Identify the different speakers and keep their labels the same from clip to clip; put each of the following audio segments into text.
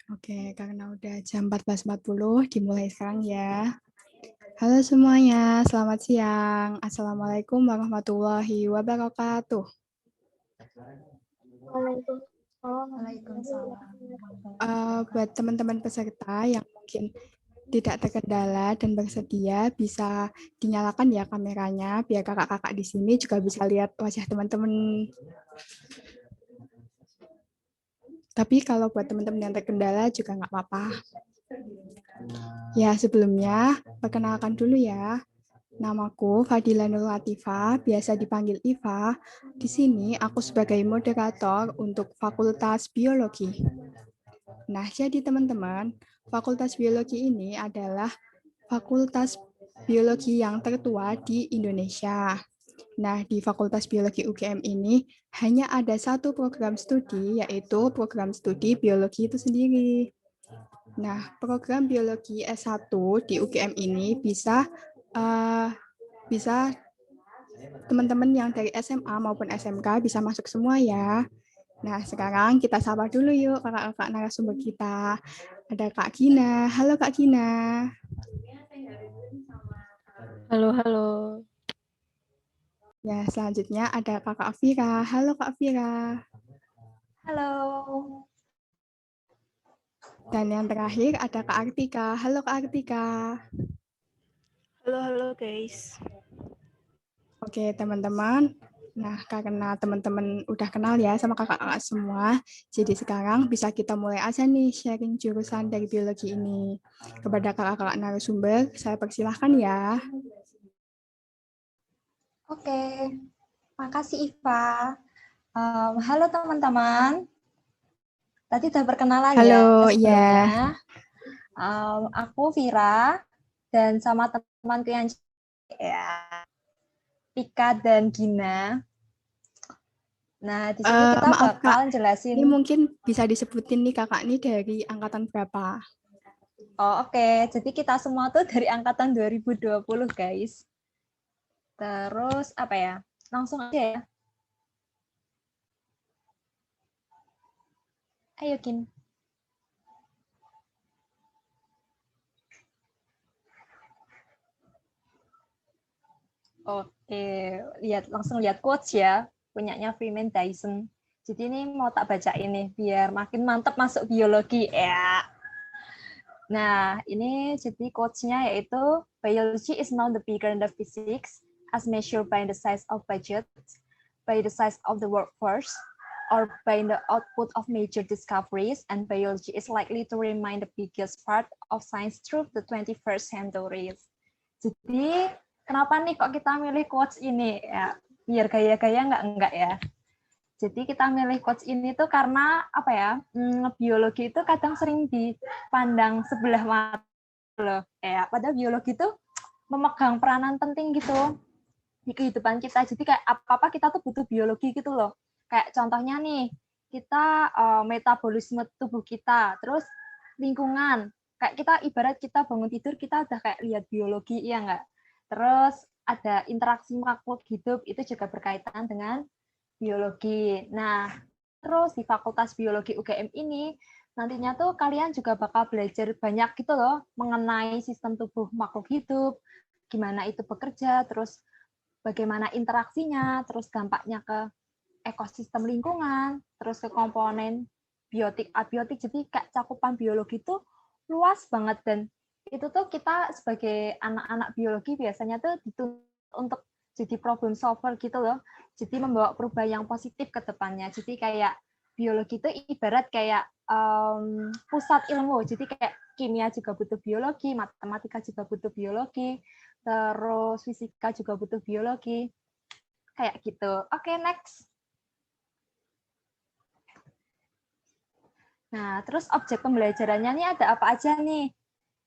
Speaker 1: Oke, karena udah jam 14.40, dimulai sekarang ya. Halo semuanya, selamat siang. Assalamualaikum warahmatullahi wabarakatuh.
Speaker 2: Waalaikumsalam.
Speaker 1: Buat teman-teman peserta yang mungkin tidak terkendala dan bersedia, bisa dinyalakan ya kameranya, biar kakak-kakak di sini juga bisa lihat wajah teman-teman. Tapi kalau buat teman-teman yang terkendala juga nggak apa-apa. Ya, sebelumnya perkenalkan dulu ya. Namaku Fadila Nur Latifah, biasa dipanggil Iva. Di sini aku sebagai moderator untuk Fakultas Biologi. Nah, jadi teman-teman, Fakultas Biologi ini adalah Fakultas Biologi yang tertua di Indonesia. Nah, di Fakultas Biologi UGM ini hanya ada satu program studi, yaitu program studi biologi itu sendiri. Nah, program biologi S1 di UGM ini bisa teman-teman yang dari SMA maupun SMK bisa masuk semua ya. Nah, sekarang kita sapa dulu yuk kakak-kakak narasumber kita. Ada Kak Gina. Halo Kak Gina.
Speaker 2: Halo, halo.
Speaker 1: Ya, selanjutnya ada Kakak Vira. Halo Kak Vira.
Speaker 3: Halo.
Speaker 1: Dan yang terakhir ada Kak Artika. Halo Kak Artika.
Speaker 2: Halo guys.
Speaker 1: Oke, teman-teman. Nah, karena teman-teman udah kenal ya sama kakak-kakak semua, jadi sekarang bisa kita mulai aja nih sharing jurusan dari biologi ini. Kepada kakak-kakak narasumber, saya persilahkan ya.
Speaker 3: Oke, makasih Iva. Halo teman-teman. Tadi udah perkenalan
Speaker 1: Halo,
Speaker 3: ya
Speaker 1: ya.
Speaker 3: sebelumnya. Aku Vira dan sama teman-temanku yang ya, Pika dan Gina. Nah, di sini kita
Speaker 1: Maaf Kak,
Speaker 3: bakal jelasin.
Speaker 1: ini mungkin bisa disebutin nih kakak ini dari angkatan berapa?
Speaker 3: Oh, oke. Jadi kita semua tuh dari angkatan 2020, guys. Terus apa ya? Langsung aja ya. Ayo, Kin. Oke, langsung lihat quotes ya, punyanya Freeman Dyson. Jadi ini mau tak baca ini biar makin mantap masuk biologi ya. Nah, ini jadi quotes-nya yaitu biology is now the bigger than the physics as measured by the size of budget, by the size of the workforce, or by the output of major discoveries, and biology is likely to remain the biggest part of science through the 21st century. Jadi kenapa nih kok kita milih quotes ini ya? Biar gaya-gaya enggak ya. Jadi kita milih quotes ini tuh karena apa ya? Biologi itu kadang sering dipandang sebelah mata loh. Ya, padahal biologi itu memegang peranan penting gitu di kehidupan kita. Jadi kayak apa-apa kita tuh butuh biologi gitu loh. Kayak contohnya nih, kita metabolisme tubuh kita, terus lingkungan. Kayak kita ibarat kita bangun tidur kita udah kayak lihat biologi, iya nggak? Terus ada interaksi makhluk hidup itu juga berkaitan dengan biologi. Nah, terus di Fakultas Biologi UGM ini nantinya tuh kalian juga bakal belajar banyak gitu loh mengenai sistem tubuh makhluk hidup, gimana itu bekerja, terus bagaimana interaksinya, terus dampaknya ke ekosistem lingkungan, terus ke komponen biotik, abiotik. Jadi kayak cakupan biologi itu luas banget dan itu tuh kita sebagai anak-anak biologi biasanya tuh dituntut untuk jadi problem solver gitu loh. Jadi membawa perubahan yang positif ke depannya. Jadi kayak biologi itu ibarat kayak pusat ilmu. Jadi kayak kimia juga butuh biologi, matematika juga butuh biologi, terus fisika juga butuh biologi. Kayak gitu. Oke, next. Nah, terus objek pembelajarannya nih ada apa aja nih?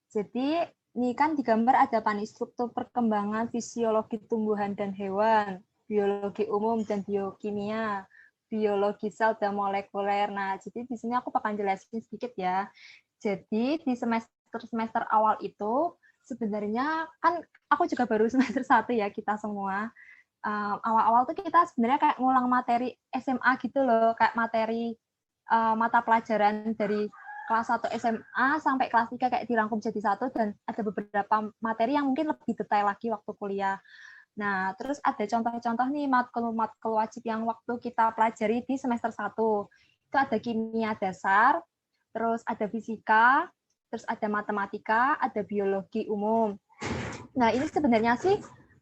Speaker 3: Jadi, ini kan di gambar ada apa nih? Struktur perkembangan fisiologi tumbuhan dan hewan, biologi umum dan biokimia, biologi sel dan molekuler. Nah, jadi di sini aku bakal jelasin sedikit ya. Jadi, di semester awal itu, sebenarnya kan aku juga baru semester 1 ya, kita semua. Awal-awal tuh kita sebenarnya kayak ngulang materi SMA gitu loh, kayak materi mata pelajaran dari kelas 1 SMA sampai kelas 3 kayak dirangkum jadi satu, dan ada beberapa materi yang mungkin lebih detail lagi waktu kuliah. Nah, terus ada contoh-contoh nih matkul wajib yang waktu kita pelajari di semester 1. Itu ada kimia dasar, terus ada fisika, terus ada matematika, ada biologi umum. Nah, ini sebenarnya sih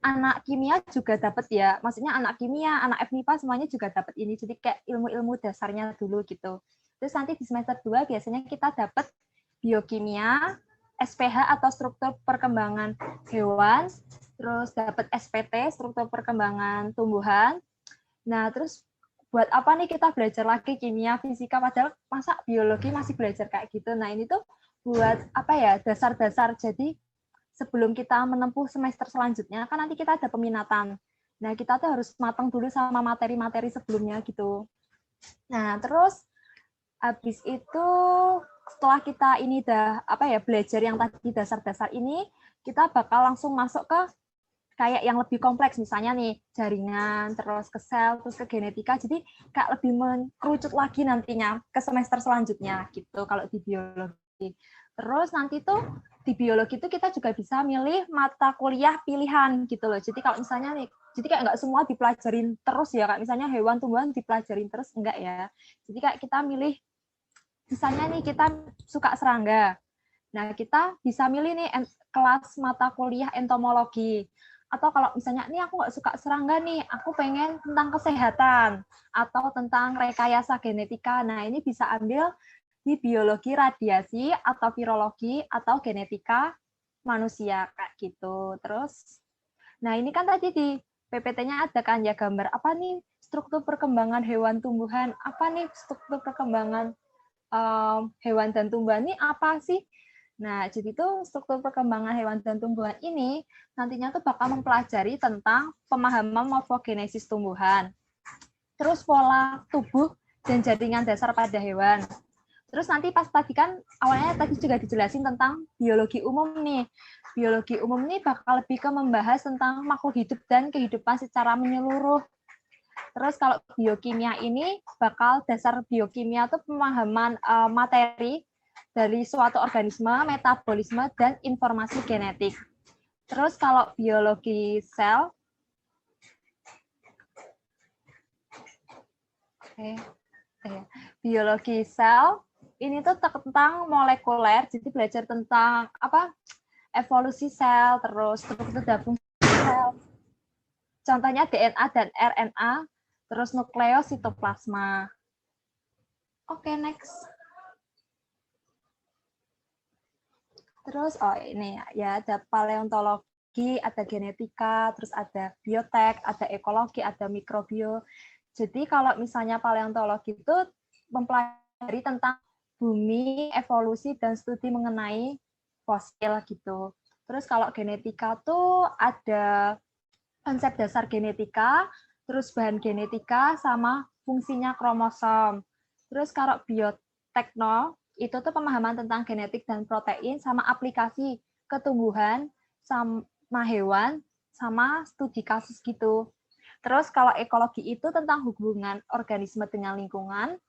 Speaker 3: anak kimia juga dapat ya. Maksudnya anak kimia, anak FMIPA semuanya juga dapat ini. Jadi kayak ilmu-ilmu dasarnya dulu gitu. Terus nanti di semester 2 biasanya kita dapat biokimia, SPH atau struktur perkembangan hewan, terus dapat SPT, struktur perkembangan tumbuhan. Nah, terus buat apa nih kita belajar lagi kimia, fisika, padahal masa biologi masih belajar kayak gitu. Nah, ini tuh buat apa ya, dasar-dasar. Jadi sebelum kita menempuh semester selanjutnya, kan nanti kita ada peminatan. Nah, kita tuh harus matang dulu sama materi-materi sebelumnya gitu. Nah, terus habis itu setelah kita ini udah belajar yang tadi dasar-dasar ini, kita bakal langsung masuk ke kayak yang lebih kompleks, misalnya nih jaringan, terus ke sel, terus ke genetika. Jadi kayak lebih mengerucut lagi nantinya ke semester selanjutnya gitu kalau di biologi. Terus nanti tuh di biologi itu kita juga bisa milih mata kuliah pilihan gitu loh. Jadi kalau misalnya nih, jadi kayak nggak semua dipelajarin terus ya, kayak misalnya hewan tumbuhan dipelajarin terus, enggak ya. Jadi kayak kita milih, misalnya nih kita suka serangga. Nah, kita bisa milih nih kelas mata kuliah entomologi. Atau kalau misalnya, nih aku nggak suka serangga nih, aku pengen tentang kesehatan atau tentang rekayasa genetika. Nah, ini bisa ambil di biologi radiasi atau virologi atau genetika manusia kayak gitu. Terus, nah ini kan tadi di PPT-nya ada kan ya gambar apa nih struktur perkembangan hewan tumbuhan, apa nih struktur perkembangan hewan dan tumbuhan ini apa sih? Nah, jadi itu struktur perkembangan hewan dan tumbuhan ini nantinya tuh bakal mempelajari tentang pemahaman morfogenesis tumbuhan, terus pola tubuh dan jaringan dasar pada hewan. Terus nanti pas tadi kan awalnya tadi juga dijelasin tentang biologi umum nih. Biologi umum ini bakal lebih ke membahas tentang makhluk hidup dan kehidupan secara menyeluruh. Terus kalau biokimia ini bakal dasar biokimia itu pemahaman materi dari suatu organisme, metabolisme, dan informasi genetik. Terus kalau biologi sel, biologi sel ini tuh tentang molekuler, jadi belajar tentang evolusi sel, terus struktur dan fungsi sel. Contohnya DNA dan RNA, terus nukleositoplasma. Oke, next. Terus, ini ya ada paleontologi, ada genetika, terus ada biotek, ada ekologi, ada mikrobio. Jadi kalau misalnya paleontologi itu mempelajari tentang bumi, evolusi, dan studi mengenai fosil gitu. Terus kalau genetika tuh ada konsep dasar genetika, terus bahan genetika, sama fungsinya kromosom. Terus kalau biotekno, itu tuh pemahaman tentang genetik dan protein, sama aplikasi ke tumbuhan, sama hewan, sama studi kasus gitu. Terus kalau ekologi itu tentang hubungan organisme dengan lingkungan.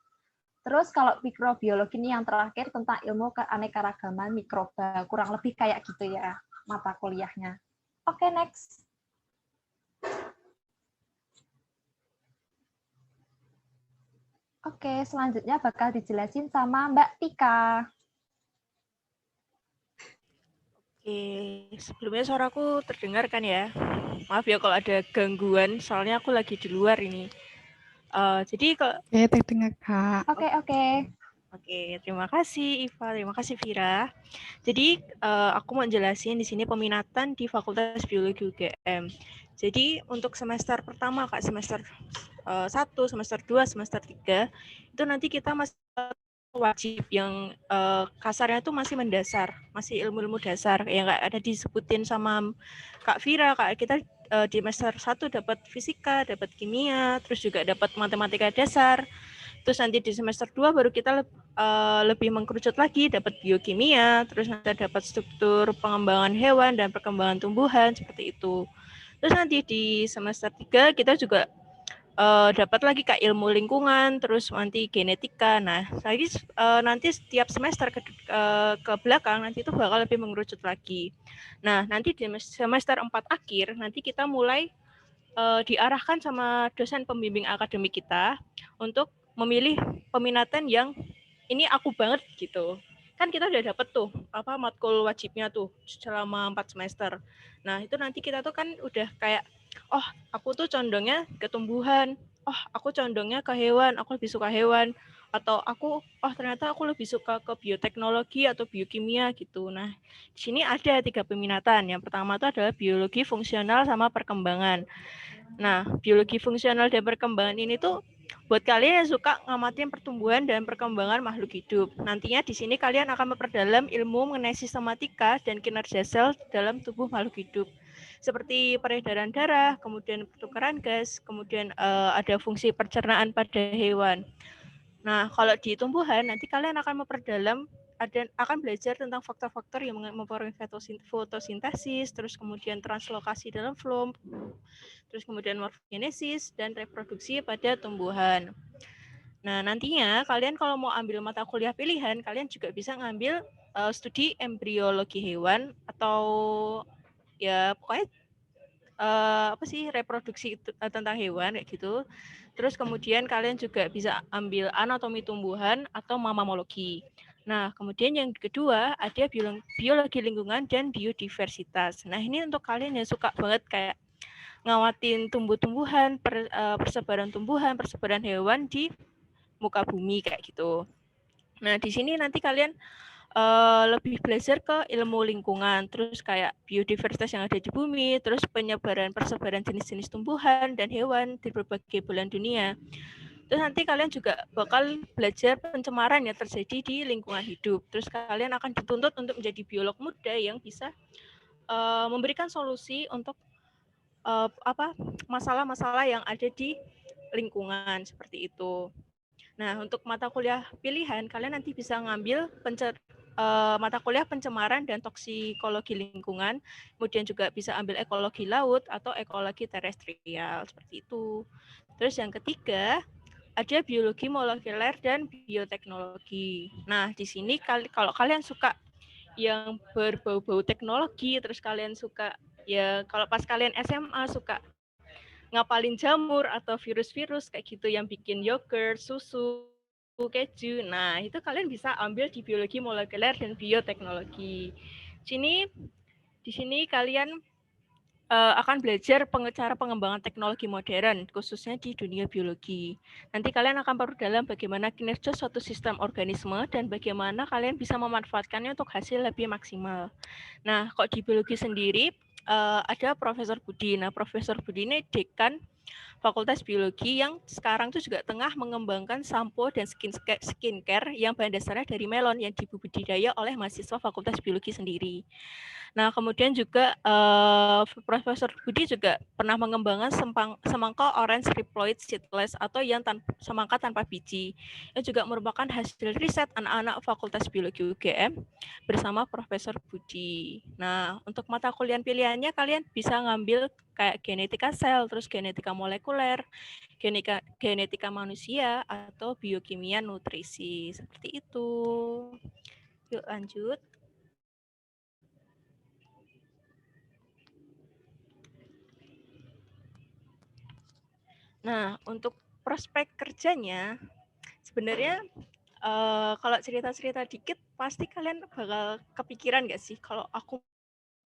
Speaker 3: Terus kalau mikrobiologi ini yang terakhir tentang ilmu keanekaragaman mikroba. Kurang lebih kayak gitu ya mata kuliahnya. Oke, next. Oke, selanjutnya bakal dijelasin sama Mbak Tika.
Speaker 2: Oke, sebelumnya suaraku terdengar kan ya? Maaf ya kalau ada gangguan, soalnya aku lagi di luar ini. Jadi kalau
Speaker 1: terdengar Kak.
Speaker 2: Oke, terima kasih Iva, terima kasih Vira. Jadi aku mau jelasin di sini peminatan di Fakultas Biologi UGM. Jadi untuk semester pertama Kak, semester 1, semester 2, semester 3 itu nanti kita masih wajib yang kasarnya itu masih mendasar, masih ilmu-ilmu dasar yang nggak ada disebutin sama Kak Vira. Kak, kita di semester 1 dapat fisika, dapat kimia, terus juga dapat matematika dasar. Terus nanti di semester 2 baru kita lebih mengkerucut lagi, dapat biokimia, terus nanti dapat struktur pengembangan hewan dan perkembangan tumbuhan, seperti itu. Terus nanti di semester 3 kita juga dapat lagi kayak ilmu lingkungan, terus nanti genetika. Nah, nanti setiap semester ke belakang nanti itu bakal lebih mengerucut lagi. Nah, nanti di semester 4 akhir nanti kita mulai diarahkan sama dosen pembimbing akademik kita untuk memilih peminatan yang ini aku banget gitu. Kan kita udah dapet tuh matkul wajibnya tuh selama 4 semester. Nah, itu nanti kita tuh kan udah kayak oh, aku tuh condongnya ke tumbuhan. Oh, aku condongnya ke hewan, aku lebih suka hewan. Atau ternyata aku lebih suka ke bioteknologi atau biokimia gitu. Nah, di sini ada 3 peminatan. Yang pertama itu adalah biologi fungsional sama perkembangan. Nah, biologi fungsional dan perkembangan ini tuh buat kalian yang suka ngamatin pertumbuhan dan perkembangan makhluk hidup. Nantinya di sini kalian akan memperdalam ilmu mengenai sistematika dan kinerja sel dalam tubuh makhluk hidup. Seperti peredaran darah, kemudian pertukaran gas, kemudian ada fungsi pencernaan pada hewan. Nah, kalau di tumbuhan nanti kalian akan memperdalam akan belajar tentang faktor-faktor yang mempengaruhi fotosintesis, terus kemudian translokasi dalam floem, terus kemudian morfogenesis dan reproduksi pada tumbuhan. Nah, nantinya kalian kalau mau ambil mata kuliah pilihan, kalian juga bisa ngambil studi embriologi hewan atau ya pokoknya reproduksi tentang hewan kayak gitu. Terus kemudian kalian juga bisa ambil anatomi tumbuhan atau mamamologi. Nah, kemudian yang kedua ada biologi lingkungan dan biodiversitas. Nah, ini untuk kalian yang suka banget kayak ngawatin tumbuh-tumbuhan, persebaran tumbuhan, persebaran hewan di muka bumi kayak gitu. Nah, di sini nanti kalian lebih belajar ke ilmu lingkungan, terus kayak biodiversitas yang ada di bumi, terus persebaran jenis-jenis tumbuhan dan hewan di berbagai belahan dunia. Terus nanti kalian juga bakal belajar pencemaran yang terjadi di lingkungan hidup. Terus kalian akan dituntut untuk menjadi biolog muda yang bisa memberikan solusi untuk masalah-masalah yang ada di lingkungan seperti itu. Nah, untuk mata kuliah pilihan, kalian nanti bisa ngambil mata kuliah pencemaran dan toksikologi lingkungan, kemudian juga bisa ambil ekologi laut atau ekologi terestrial, seperti itu. Terus yang ketiga, ada biologi molekuler dan bioteknologi. Nah, di sini kalau kalian suka yang berbau-bau teknologi, terus kalian suka, ya kalau pas kalian SMA suka ngapalin jamur atau virus-virus kayak gitu yang bikin yogurt, susu, keju. Nah, itu kalian bisa ambil di biologi molekuler dan bioteknologi. Di sini kalian akan belajar cara pengembangan teknologi modern, khususnya di dunia biologi. Nanti kalian akan perdalam bagaimana kinerja suatu sistem organisme dan bagaimana kalian bisa memanfaatkannya untuk hasil lebih maksimal. Nah, kok di biologi sendiri ada Profesor Budi. Nah, Profesor Budi ini dekan Fakultas Biologi yang sekarang tuh juga tengah mengembangkan sampo dan skincare yang bahan dasarnya dari melon yang dibudidaya oleh mahasiswa Fakultas Biologi sendiri. Nah, kemudian juga Profesor Budi juga pernah mengembangkan semangka orange triploid seedless atau yang semangka tanpa biji. Yang juga merupakan hasil riset anak-anak Fakultas Biologi UGM bersama Profesor Budi. Nah, untuk mata kuliah pilihannya kalian bisa ngambil kayak genetika sel, terus genetika molekuler, genetika manusia, atau biokimia nutrisi. Seperti itu. Yuk lanjut. Nah, untuk prospek kerjanya, sebenarnya kalau cerita-cerita dikit, pasti kalian bakal kepikiran nggak sih, kalau aku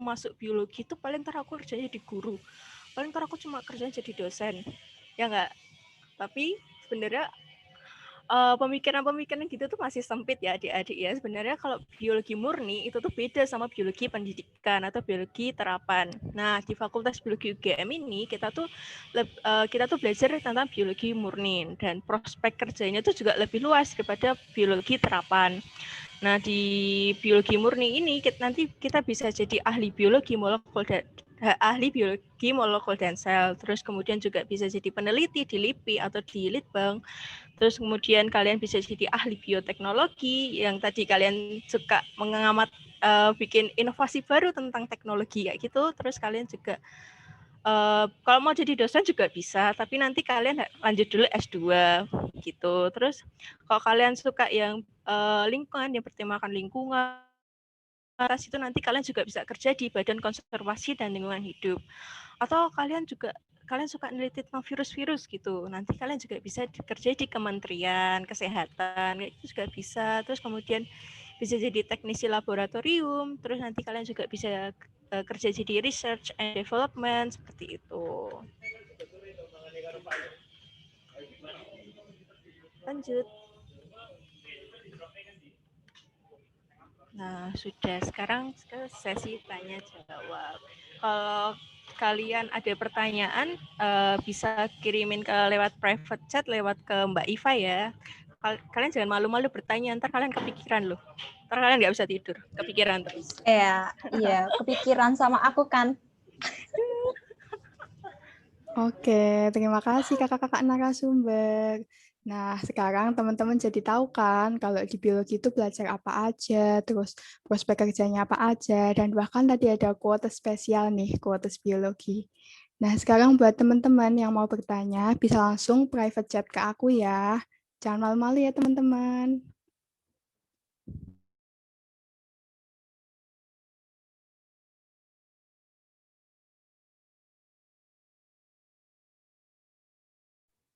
Speaker 2: masuk biologi itu paling ntar aku kerjanya di guru, paling ntar aku cuma kerjanya jadi dosen, ya nggak? Tapi sebenarnya pemikiran-pemikiran gitu tuh masih sempit ya adik-adik ya. Sebenarnya kalau biologi murni itu tuh beda sama biologi pendidikan atau biologi terapan. Nah, di Fakultas Biologi UGM ini kita tuh belajar tentang biologi murni dan prospek kerjanya tuh juga lebih luas daripada biologi terapan. Nah, di biologi murni ini nanti kita bisa jadi ahli biologi molekul dan sel. Terus kemudian juga bisa jadi peneliti di LIPI atau di Litbang. Terus kemudian kalian bisa jadi ahli bioteknologi yang tadi kalian suka mengamat bikin inovasi baru tentang teknologi kayak gitu. Terus kalian juga Kalau mau jadi dosen juga bisa, tapi nanti kalian lanjut dulu S2 gitu. Terus kalau kalian suka yang lingkungan, yang pertimbangkan lingkungan, itu nanti kalian juga bisa kerja di Badan Konservasi dan Lingkungan Hidup. Atau kalian suka neliti tentang virus-virus gitu. Nanti kalian juga bisa kerja di Kementerian Kesehatan, itu juga bisa. Terus kemudian bisa jadi teknisi laboratorium, terus nanti kalian juga bisa kerja jadi research and development seperti itu. Lanjut. Nah, sudah. Sekarang ke sesi tanya jawab. Kalau kalian ada pertanyaan, bisa kirimin lewat private chat, lewat ke Mbak Iva ya. Kalian jangan malu-malu bertanya, ntar kalian kepikiran loh. Ntar kalian nggak bisa tidur, kepikiran terus.
Speaker 3: Iya, kepikiran sama aku kan.
Speaker 1: Oke, terima kasih kakak-kakak narasumber. Nah, sekarang teman-teman jadi tahu kan kalau di biologi itu belajar apa aja, terus prospek kerjanya apa aja, dan bahkan tadi ada kuota spesial nih, kuota biologi. Nah, sekarang buat teman-teman yang mau bertanya, bisa langsung private chat ke aku ya. Jangan malu-malu ya teman-teman.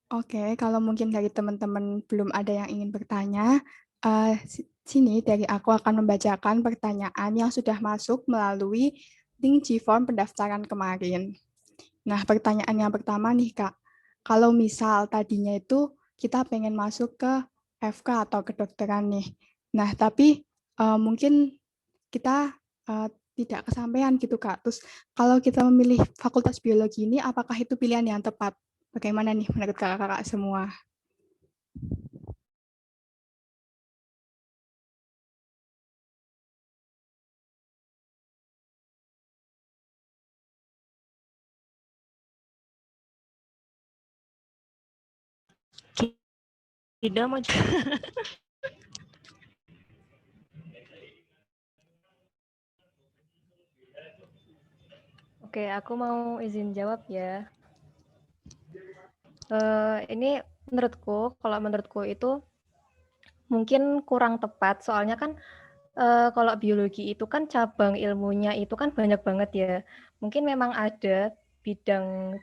Speaker 1: Oke, kalau mungkin dari teman-teman belum ada yang ingin bertanya, sini dari aku akan membacakan pertanyaan yang sudah masuk melalui link G-Form pendaftaran kemarin. Nah, pertanyaan yang pertama nih, Kak. Kalau misal tadinya itu kita pengen masuk ke FK atau kedokteran nih. Nah, tapi mungkin kita tidak kesampaian gitu, Kak. Terus kalau kita memilih Fakultas Biologi ini, apakah itu pilihan yang tepat? Bagaimana nih menurut kakak-kakak semua?
Speaker 2: Tidak mau
Speaker 3: Oke, aku mau izin jawab ya. Ini kalau menurutku itu mungkin kurang tepat, soalnya kan kalau biologi itu kan cabang ilmunya itu kan banyak banget ya. Mungkin memang ada bidang,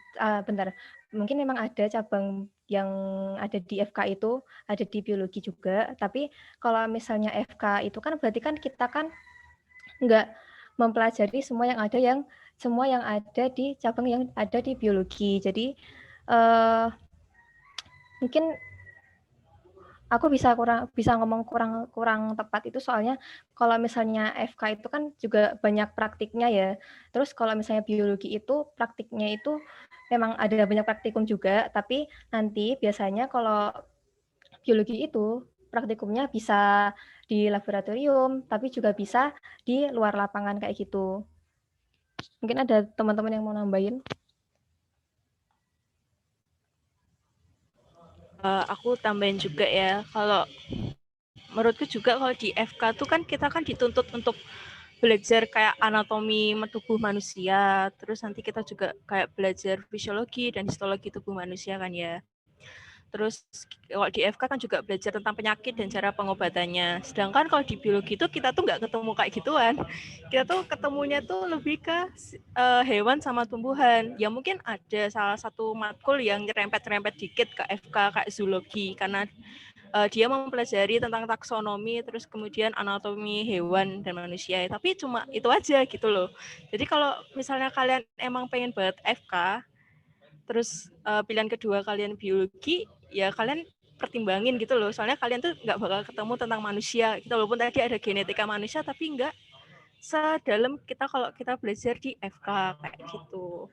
Speaker 3: mungkin memang ada cabang yang ada di FK itu, ada di biologi juga, tapi kalau misalnya FK itu kan berarti kan kita kan nggak mempelajari semua yang ada di cabang yang ada di biologi. Jadi mungkin aku bisa ngomong kurang tepat itu soalnya kalau misalnya FK itu kan juga banyak praktiknya ya. Terus kalau misalnya biologi itu praktiknya itu memang ada banyak praktikum juga, tapi nanti biasanya kalau biologi itu praktikumnya bisa di laboratorium, tapi juga bisa di luar lapangan kayak gitu. Mungkin ada teman-teman yang mau nambahin.
Speaker 2: Aku tambahin juga ya, kalau menurutku juga kalau di FK tuh kan kita kan dituntut untuk belajar kayak anatomi tubuh manusia, terus nanti kita juga kayak belajar fisiologi dan histologi tubuh manusia kan ya. Terus kalau di FK kan juga belajar tentang penyakit dan cara pengobatannya. Sedangkan kalau di biologi itu kita tuh nggak ketemu kayak gituan. Kita tuh ketemunya tuh lebih ke hewan sama tumbuhan. Ya mungkin ada salah satu matkul yang nyerempet-nyerempet dikit ke FK kayak zoologi karena dia mempelajari tentang taksonomi, terus kemudian anatomi hewan dan manusia. Tapi cuma itu aja gitu loh. Jadi kalau misalnya kalian emang pengen banget FK, terus pilihan kedua kalian biologi, ya kalian pertimbangin gitu loh. Soalnya kalian tuh nggak bakal ketemu tentang manusia. Gitu, walaupun tadi ada genetika manusia, tapi nggak sedalam kita kalau kita belajar di FK kayak gitu.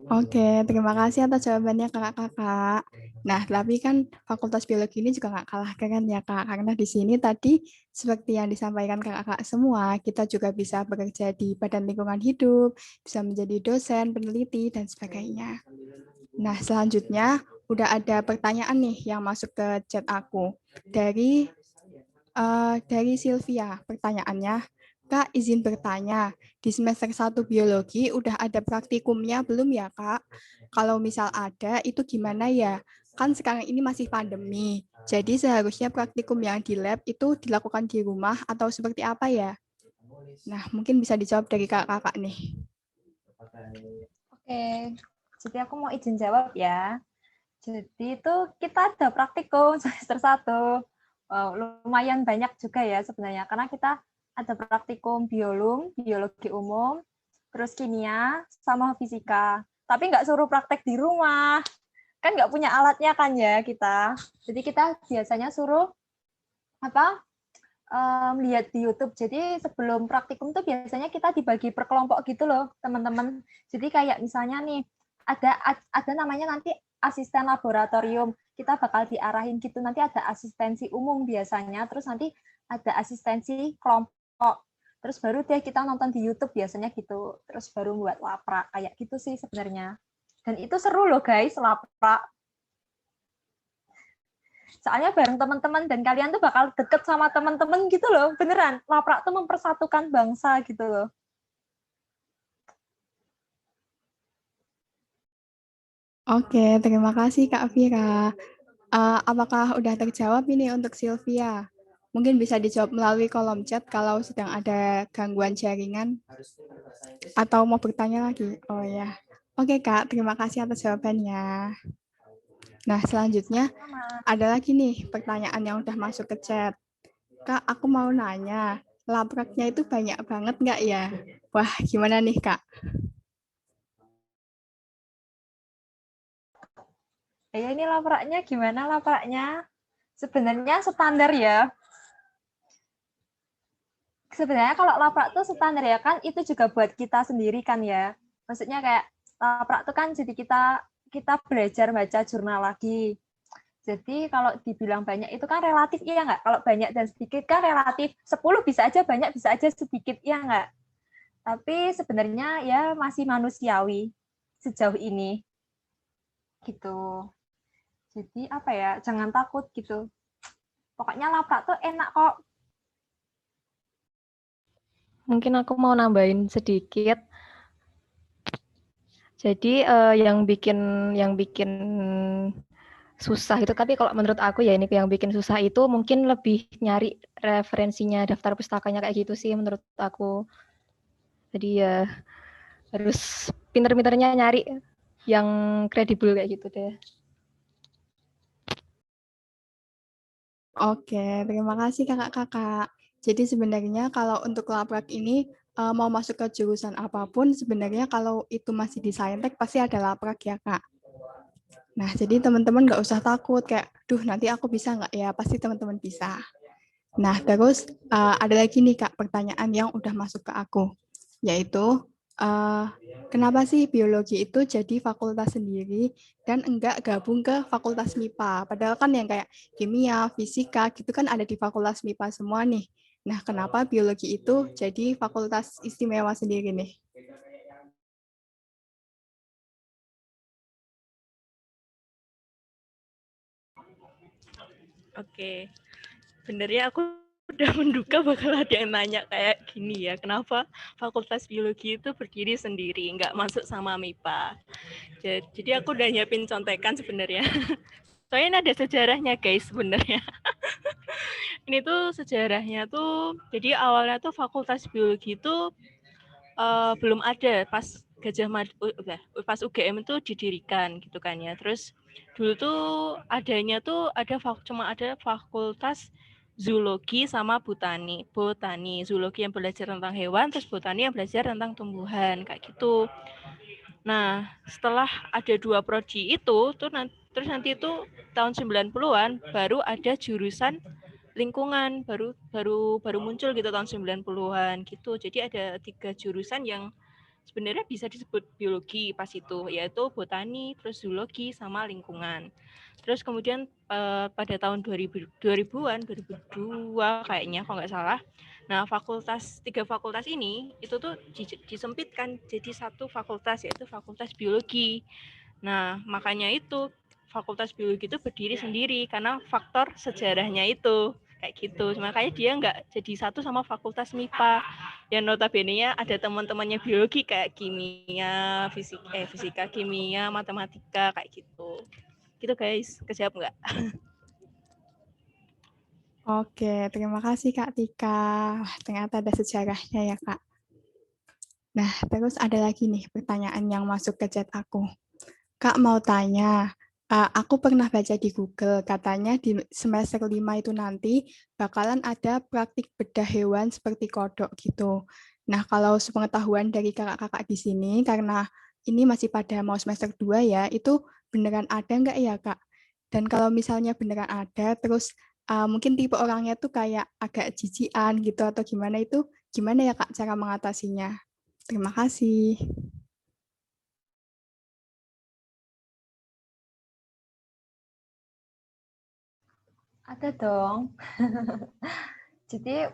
Speaker 1: Oke, terima kasih atas jawabannya kakak-kakak. Nah, tapi kan Fakultas Biologi ini juga nggak kalah keren ya kak, karena di sini tadi seperti yang disampaikan kakak-kakak semua, kita juga bisa bekerja di Badan Lingkungan Hidup, bisa menjadi dosen, peneliti, dan sebagainya. Nah, selanjutnya udah ada pertanyaan nih yang masuk ke chat aku dari Sylvia. Pertanyaannya, Kak, izin bertanya, di semester 1 biologi udah ada praktikumnya belum ya, Kak? Kalau misal ada, itu gimana ya? Kan sekarang ini masih pandemi, jadi seharusnya praktikum yang di lab itu dilakukan di rumah atau seperti apa ya? Nah, mungkin bisa dijawab dari kakak-kakak nih.
Speaker 3: Oke, jadi aku mau izin jawab ya. Jadi itu kita ada praktikum semester 1. Lumayan banyak juga ya sebenarnya, karena kita ada praktikum biologi umum, terus kimia, sama fisika. Tapi nggak suruh praktek di rumah. Kan nggak punya alatnya kan ya kita. Jadi kita biasanya suruh apa lihat di YouTube. Jadi sebelum praktikum tuh biasanya kita dibagi per kelompok gitu loh, teman-teman. Jadi kayak misalnya nih ada namanya nanti asisten laboratorium. Kita bakal diarahin gitu. Nanti ada asistensi umum biasanya, terus nanti ada asistensi kelompok. Terus baru deh kita nonton di YouTube biasanya gitu. Terus baru buat laprak kayak gitu sih sebenarnya. Dan itu seru loh guys, laprak. Soalnya bareng teman-teman dan kalian tuh bakal deket sama teman-teman gitu loh, beneran. Laprak tuh mempersatukan bangsa gitu loh.
Speaker 1: Oke, terima kasih Kak Vira. Apakah udah terjawab ini untuk Sylvia? Mungkin bisa dijawab melalui kolom chat kalau sedang ada gangguan jaringan atau mau bertanya lagi. Oh ya. Oke Kak, terima kasih atas jawabannya. Nah, selanjutnya
Speaker 3: Sama.
Speaker 1: ada lagi nih pertanyaan yang udah masuk ke chat. Kak, aku mau nanya, lapraknya itu banyak banget nggak ya? Wah, gimana nih Kak?
Speaker 3: Ya ini lapraknya gimana lapraknya? Sebenarnya standar ya. Sebenarnya kalau laprak tuh standar ya kan, itu juga buat kita sendiri kan ya. Maksudnya kayak laprak tuh kan jadi kita belajar baca jurnal lagi. Jadi kalau dibilang banyak itu kan relatif, iya nggak? Kalau banyak dan sedikit kan relatif. 10 bisa aja banyak, bisa aja sedikit, iya nggak? Tapi sebenarnya ya masih manusiawi sejauh ini. Gitu. Jadi apa ya, jangan takut gitu. Pokoknya laprak tuh enak kok.
Speaker 4: Mungkin aku mau nambahin sedikit. Jadi yang bikin susah itu, tapi kalau menurut aku ya ini yang bikin susah itu mungkin lebih nyari referensinya, daftar pustakanya kayak gitu sih menurut aku. Jadi ya harus pinter-pinternya nyari yang kredibel kayak gitu deh.
Speaker 1: Oke, terima kasih kakak-kakak. Jadi sebenarnya kalau untuk laprak ini mau masuk ke jurusan apapun, sebenarnya kalau itu masih di Saintek pasti ada laprak ya kak. Nah, jadi teman-teman nggak usah takut kayak, duh nanti aku bisa nggak ya? Pasti teman-teman bisa. Nah, terus ada lagi nih kak pertanyaan yang udah masuk ke aku, yaitu kenapa sih biologi itu jadi fakultas sendiri dan enggak gabung ke fakultas MIPA? Padahal kan yang kayak kimia, fisika gitu kan ada di fakultas MIPA semua nih. Nah, kenapa biologi itu jadi fakultas istimewa sendiri nih?
Speaker 2: Oke, sebenarnya aku udah menduga bakal ada yang nanya kayak gini ya, kenapa Fakultas Biologi itu berdiri sendiri, nggak masuk sama MIPA. Jadi aku udah nyiapin contekan sebenarnya. Soalnya ini ada sejarahnya guys sebenarnya. Ini tuh sejarahnya tuh, jadi awalnya tuh Fakultas Biologi itu belum ada pas pas UGM itu didirikan gitu kan ya. Terus dulu tuh adanya tuh cuma ada fakultas zoologi sama botani. Zoologi yang belajar tentang hewan, terus botani yang belajar tentang tumbuhan kayak gitu. Nah, setelah ada 2 prodi itu terus nanti itu tahun 90-an baru ada jurusan lingkungan baru muncul gitu tahun 90-an gitu. Jadi ada 3 jurusan yang sebenarnya bisa disebut biologi pas itu, yaitu botani, terus zoologi sama lingkungan. Terus kemudian pada tahun 2000-an 2002 kayaknya kalau nggak salah. Nah, 3 fakultas ini itu tuh disempitkan jadi satu fakultas, yaitu Fakultas Biologi. Nah, makanya itu Fakultas Biologi itu berdiri sendiri karena faktor sejarahnya itu kayak gitu. Makanya dia nggak jadi satu sama fakultas MIPA yang notabene-nya ada teman-temannya biologi kayak kimia, fisika, kimia, matematika kayak gitu. Gitu guys, kejawab nggak?
Speaker 1: Oke, terima kasih Kak Tika. Wah, ternyata ada sejarahnya ya Kak. Nah, terus ada lagi nih pertanyaan yang masuk ke chat aku. Kak mau tanya, aku pernah baca di Google, katanya di semester 5 itu nanti bakalan ada praktik bedah hewan seperti kodok gitu. Nah, kalau sepengetahuan dari kakak-kakak di sini, karena ini masih pada mau semester 2 ya, itu beneran ada nggak ya Kak? Dan kalau misalnya beneran ada, terus mungkin tipe orangnya tuh kayak agak jijian gitu atau gimana itu, gimana ya Kak cara mengatasinya? Terima kasih.
Speaker 3: Ada dong. Jadi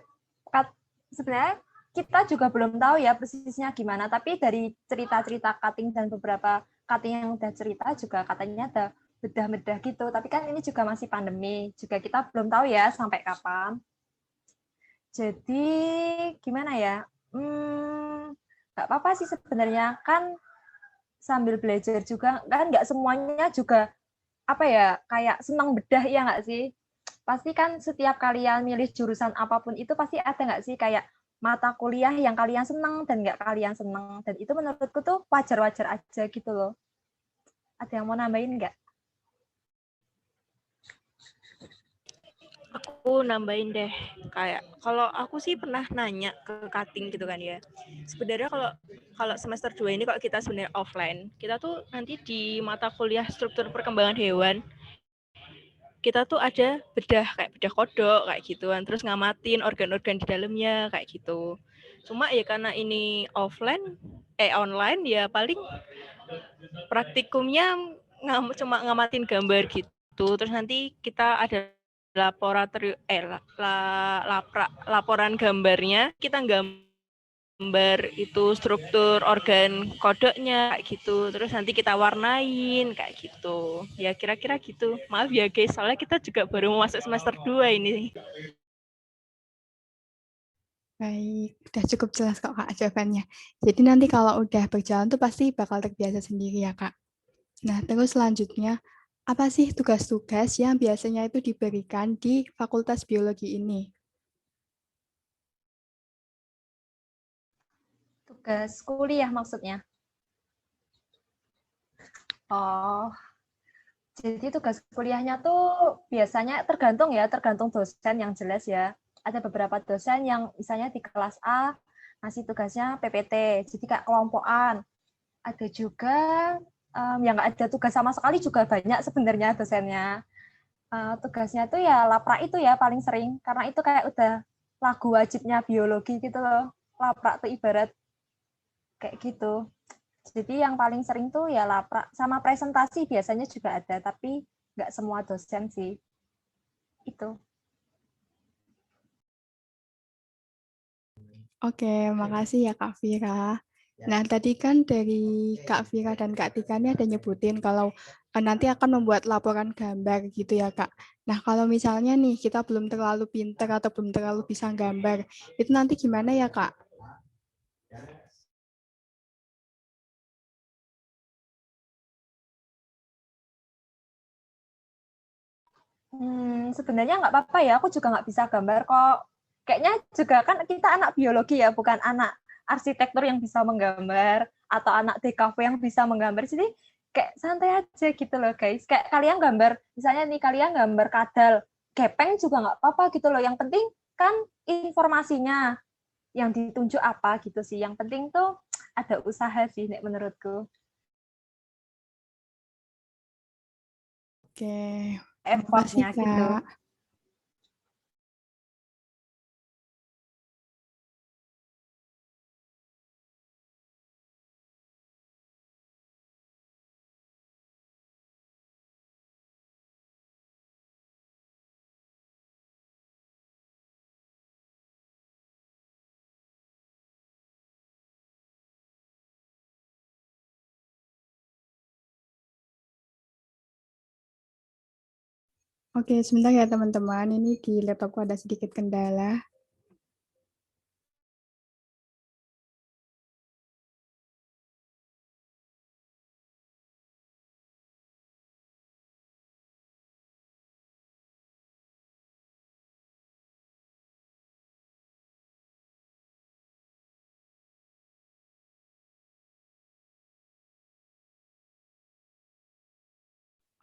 Speaker 3: sebenarnya kita juga belum tahu ya persisnya gimana, tapi dari cerita-cerita cutting dan beberapa cutting yang udah cerita juga katanya ada bedah-bedah gitu. Tapi kan ini juga masih pandemi, juga kita belum tahu ya sampai kapan. Jadi gimana ya? Nggak apa-apa sih sebenarnya, kan sambil belajar juga, kan nggak semuanya juga apa ya, kayak senang bedah ya nggak sih? Pasti kan setiap kalian milih jurusan apapun itu pasti ada nggak sih kayak mata kuliah yang kalian senang dan nggak kalian senang, dan itu menurutku tuh wajar-wajar aja gitu loh. Ada yang mau nambahin nggak?
Speaker 2: Aku nambahin deh, kayak kalau aku sih pernah nanya ke cutting gitu kan ya. Sebenarnya kalau kalau semester 2 ini kalau kita sebenarnya offline, kita tuh nanti di mata kuliah struktur perkembangan hewan, kita tuh ada bedah kayak bedah kodok kayak gituan, terus ngamatin organ-organ di dalamnya kayak gitu. Cuma ya karena ini online ya paling praktikumnya cuma ngamatin gambar gitu. Terus nanti kita ada laporan gambarnya, kita gambar itu struktur organ kodoknya kayak gitu. Terus nanti kita warnain kayak gitu. Ya kira-kira gitu. Maaf ya guys, soalnya kita juga baru mau masuk semester 2 ini.
Speaker 1: Baik, udah cukup jelas kok Kak jawabannya. Jadi nanti kalau udah berjalan tuh pasti bakal terbiasa sendiri ya Kak. Nah, terus selanjutnya, apa sih tugas-tugas yang biasanya itu diberikan di Fakultas Biologi ini?
Speaker 3: Tugas kuliah maksudnya? Oh, jadi tugas kuliahnya tuh biasanya tergantung dosen yang jelas ya. Ada beberapa dosen yang misalnya di kelas A ngasih tugasnya PPT, jadi kayak kelompokan. Ada juga yang nggak ada tugas sama sekali juga banyak sebenarnya dosennya. Tugasnya tuh ya laprak itu ya paling sering, karena itu kayak udah lagu wajibnya biologi gitu loh. Laprak tuh ibarat kayak gitu. Jadi yang paling sering tuh ya laprak sama presentasi biasanya juga ada, tapi nggak semua dosen sih. Itu.
Speaker 1: Oke, makasih ya Kak Vira. Nah, tadi kan dari Kak Vira dan Kak Tika ini ada nyebutin kalau nanti akan membuat laporan gambar gitu ya Kak. Nah, kalau misalnya nih kita belum terlalu pinter atau belum terlalu bisa gambar, itu nanti gimana ya Kak?
Speaker 3: Sebenarnya nggak apa-apa ya, aku juga nggak bisa gambar kok. Kayaknya juga kan kita anak biologi ya, bukan anak arsitektur yang bisa menggambar, atau anak DKV yang bisa menggambar. Jadi kayak santai aja gitu loh guys. Kayak kalian gambar, misalnya nih kalian gambar kadal, gepeng juga nggak apa-apa gitu loh. Yang penting kan informasinya yang ditunjuk apa gitu sih. Yang penting tuh ada usaha sih menurutku.
Speaker 1: Oke, terima kasih
Speaker 3: Effortnya gitu.
Speaker 1: Kak. Oke, sebentar ya teman-teman. Ini di laptopku ada sedikit kendala.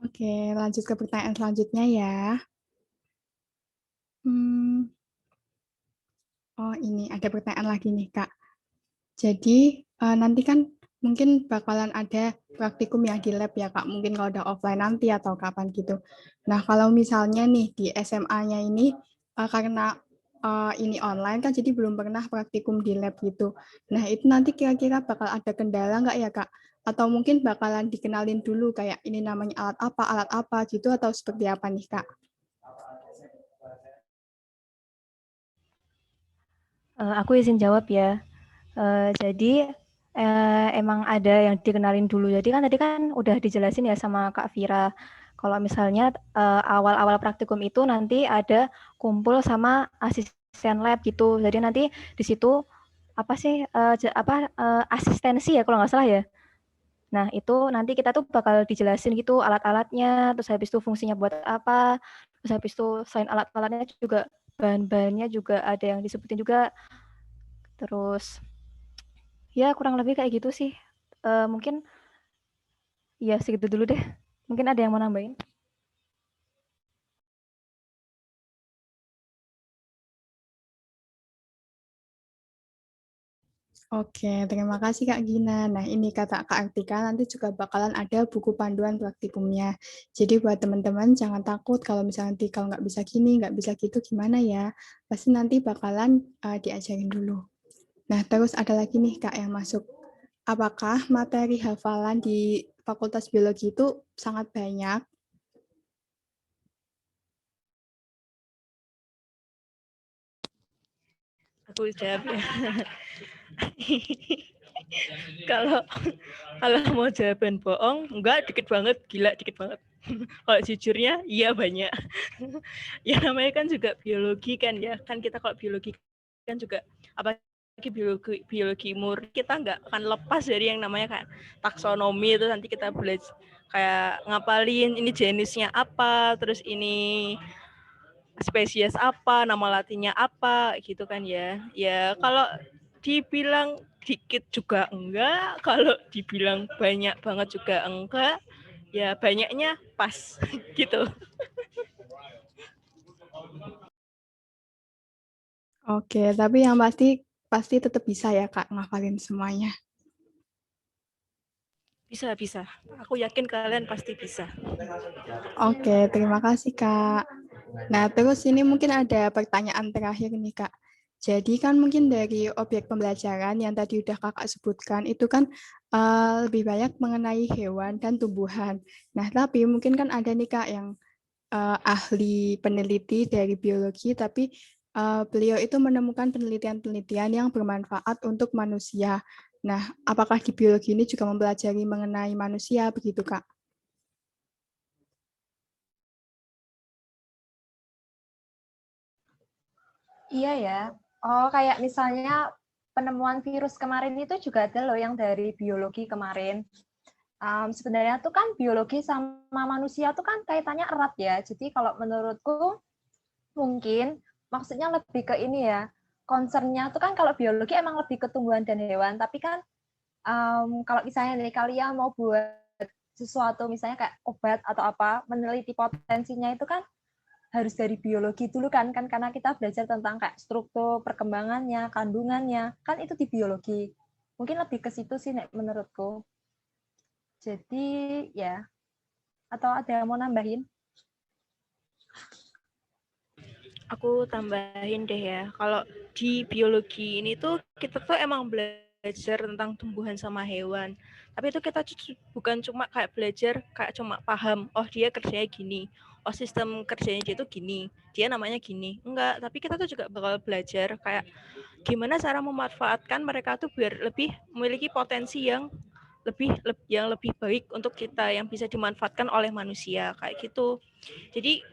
Speaker 1: Oke, lanjut ke pertanyaan selanjutnya ya. Oh, ini ada pertanyaan lagi nih, Kak. Jadi, nanti kan mungkin bakalan ada praktikum ya di lab ya, Kak. Mungkin kalau udah offline nanti atau kapan gitu. Nah, kalau misalnya nih di SMA-nya ini, karena ini online kan jadi belum pernah praktikum di lab gitu. Nah, itu nanti kira-kira bakal ada kendala nggak ya, Kak? Atau mungkin bakalan dikenalin dulu kayak ini namanya alat apa gitu, atau seperti apa nih, Kak?
Speaker 4: Aku izin jawab ya. Jadi emang ada yang dikenalin dulu. Jadi kan tadi kan udah dijelasin ya sama Kak Vira. Kalau misalnya awal-awal praktikum itu nanti ada kumpul sama asisten lab gitu. Jadi nanti di situ apa sih asistensi ya kalau nggak salah ya. Nah itu nanti kita tuh bakal dijelasin gitu alat-alatnya, terus habis itu fungsinya buat apa, terus habis itu selain alat-alatnya juga bahan-bahannya juga ada yang disebutin juga. Terus ya kurang lebih kayak gitu sih. Mungkin ya segitu dulu deh. Mungkin ada yang mau nambahin?
Speaker 1: Oke, terima kasih Kak Gina. Nah, ini kata Kak Artika, nanti juga bakalan ada buku panduan praktikumnya. Jadi buat teman-teman jangan takut kalau misalnya nanti kalau nggak bisa gini, nggak bisa gitu, gimana ya? Pasti nanti bakalan diajarin dulu. Nah, terus ada lagi nih Kak yang masuk. Apakah materi hafalan di Fakultas Biologi itu sangat banyak?
Speaker 2: Aku jawab ya. Kalau kalau mau jawaban bohong, enggak, dikit banget, gila dikit banget. Kalau jujurnya, iya banyak. Ya namanya kan juga biologi kan ya, kan kita kalau biologi kan juga apalagi biologi murni, kita nggak akan lepas dari yang namanya kan taksonomi. Itu nanti kita belajar kayak ngapalin ini jenisnya apa, terus ini spesies apa, nama latinnya apa, gitu kan ya. Ya kalau dibilang dikit juga enggak, kalau dibilang banyak banget juga enggak, ya banyaknya pas gitu.
Speaker 1: Oke, tapi yang pasti tetap bisa ya Kak ngafalin semuanya.
Speaker 2: Bisa. Aku yakin kalian pasti bisa.
Speaker 1: Oke, terima kasih Kak. Nah, terus ini mungkin ada pertanyaan terakhir nih Kak. Jadi kan mungkin dari objek pembelajaran yang tadi udah Kakak sebutkan itu kan lebih banyak mengenai hewan dan tumbuhan. Nah, tapi mungkin kan ada nih Kak yang ahli peneliti dari biologi, tapi beliau itu menemukan penelitian-penelitian yang bermanfaat untuk manusia. Nah, apakah di biologi ini juga mempelajari mengenai manusia begitu Kak?
Speaker 3: Iya ya. Oh, kayak misalnya penemuan virus kemarin itu juga ada loh yang dari biologi kemarin. Sebenarnya tuh kan biologi sama manusia tuh kan kaitannya erat ya. Jadi kalau menurutku mungkin maksudnya lebih ke ini ya. Concernnya tuh kan kalau biologi emang lebih ke tumbuhan dan hewan. Tapi kan kalau misalnya dari kalian mau buat sesuatu misalnya kayak obat atau apa, meneliti potensinya itu kan harus dari biologi dulu kan karena kita belajar tentang kayak struktur perkembangannya, kandungannya, kan itu di biologi. Mungkin lebih ke situ sih menurutku. Jadi ya, atau ada yang mau nambahin?
Speaker 2: Aku tambahin deh ya. Kalau di biologi ini tuh kita tuh emang belajar tentang tumbuhan sama hewan. Tapi itu kita bukan cuma kayak belajar kayak cuma paham, oh dia kerjanya gini, oh sistem kerjanya dia tuh gini, dia namanya gini. Enggak, tapi kita tuh juga bakal belajar kayak gimana cara memanfaatkan mereka tuh biar lebih memiliki potensi yang lebih baik untuk kita yang bisa dimanfaatkan oleh manusia kayak gitu. Jadi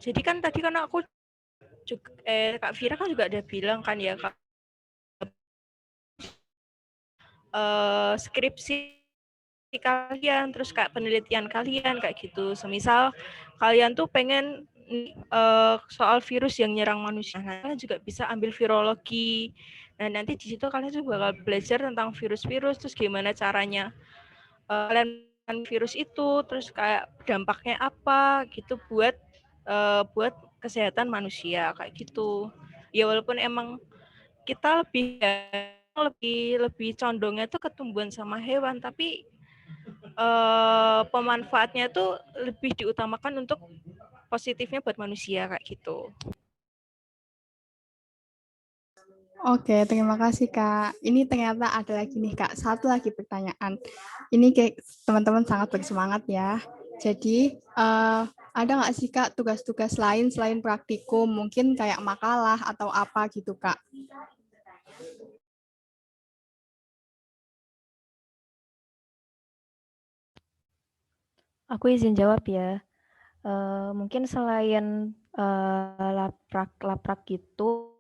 Speaker 2: Jadi kan tadi kan aku juga, Kak Vira kan juga ada bilang kan ya Kak, skripsi kalian, terus kayak penelitian kalian kayak gitu. Semisal kalian tuh pengen soal virus yang nyerang manusia, nah, kalian juga bisa ambil virologi. Nah, nanti di situ kalian juga bakal belajar tentang virus-virus, terus gimana caranya kalian virus itu, terus kayak dampaknya apa gitu buat kesehatan manusia kayak gitu. Ya walaupun emang kita lebih condongnya tuh ke tumbuhan sama hewan, tapi pemanfaatnya tuh lebih diutamakan untuk positifnya buat manusia kayak gitu.
Speaker 1: Oke, terima kasih Kak. Ini ternyata ada lagi nih Kak, satu lagi pertanyaan. Ini kayak teman-teman sangat bersemangat ya. Jadi ada nggak sih Kak tugas-tugas lain selain praktikum, mungkin kayak makalah atau apa gitu Kak?
Speaker 4: Aku izin jawab ya. Mungkin selain laprak gitu,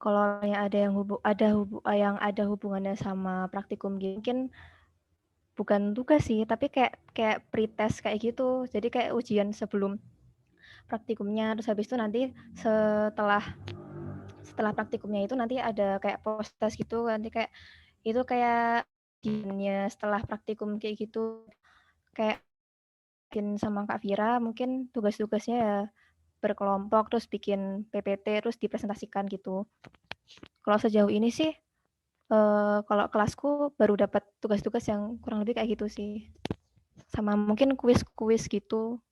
Speaker 4: kalau yang ada hubungannya sama praktikum gitu, mungkin bukan tugas sih, tapi kayak pretest kayak gitu. Jadi kayak ujian sebelum praktikumnya, terus habis itu nanti setelah praktikumnya itu nanti ada kayak post test gitu, nanti kayak itu kayak ujiannya setelah praktikum kayak gitu, kayak bikin sama Kak Vira mungkin tugas-tugasnya ya berkelompok terus bikin PPT terus dipresentasikan gitu. Kalau sejauh ini sih kalau kelasku baru dapat tugas-tugas yang kurang lebih kayak gitu sih. Sama mungkin kuis-kuis gitu.